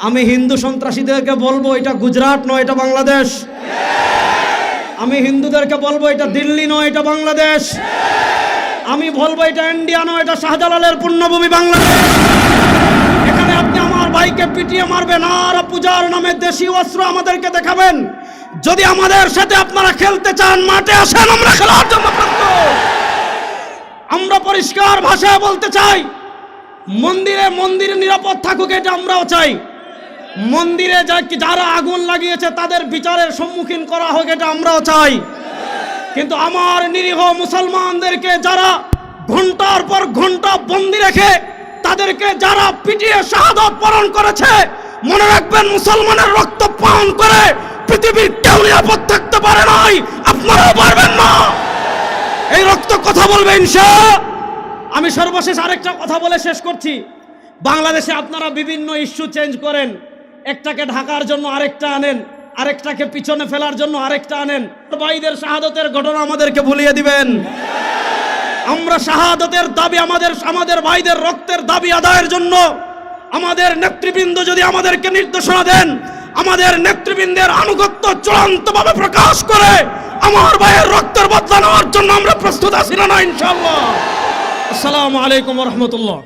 আমি হিন্দু সন্ত্রাসীদেরকে বলবো এটা গুজরাট নয়, এটা বাংলাদেশ। আমি হিন্দুদেরকে বলবো এটা দিল্লি নয়, এটা বাংলাদেশ। আমি বলবো এটা ইন্ডিয়া নয়, এটা শাহজালালের পুণ্যভূমি বাংলাদেশ। এখানে আপনি আমার ভাইকে পিটিয়ে মারবেন আর পূজার নামে দেশি অস্ত্র আমাদেরকে দেখাবেন। যদি আমাদের সাথে আপনারা খেলতে চান, মাঠে আসেন, আমরা খেলার জন্য প্রস্তুত। আমরা পরিষ্কার ভাষায় বলতে চাই, মন্দিরে নিরাপদ থাকুক, এটা আমরাও চাই। মন্দিরে যারা আগুন লাগিয়েছে তাদের বিচারের সম্মুখীন করা হোক, এটা আমরাও চাই। কিন্তু আমার নিরীহ মুসলমানদেরকে যারা ঘন্টার পর ঘন্টা বন্দি রেখে তাদেরকে যারা পিটিয়ে শাহাদাত বরণ করেছে, মনে রাখবেন মুসলমানের রক্ত পান করে পৃথিবীর কেউ নিরাপদ থাকতে পারে নাই, আপনারাও পারবেন না। এই রক্ত কথা বলবে ইনশাআল্লাহ। আমি সর্বশেষ আরেকটা কথা বলে শেষ করছি। বাংলাদেশে আপনারা বিভিন্ন ইস্যু চেঞ্জ করেন, একটাকে ঢাকার জন্য আরেকটা আনেন, আরেকটাকে পিছনে ফেলার জন্য আরেকটা আনেন। ভাইদের শাহাদাতের ঘটনা আমাদেরকে ভুলিয়ে দিবেন। আমরা শাহাদাতের দাবি, আমাদের ভাইদের রক্তের দাবি আদায়ের জন্য আমাদের নেতৃবৃন্দ যদি আমাদেরকে নির্দেশনা দেন, আমাদের নেতৃবৃন্দের আনুগত্য চূড়ান্তভাবে প্রকাশ করে আমার ভাইয়ের রক্তের বদলা নেওয়ার জন্য আমরা প্রস্তুত আছি না ইনশাআল্লাহ। আসসালামু আলাইকুম ওয়া রাহমাতুল্লাহ।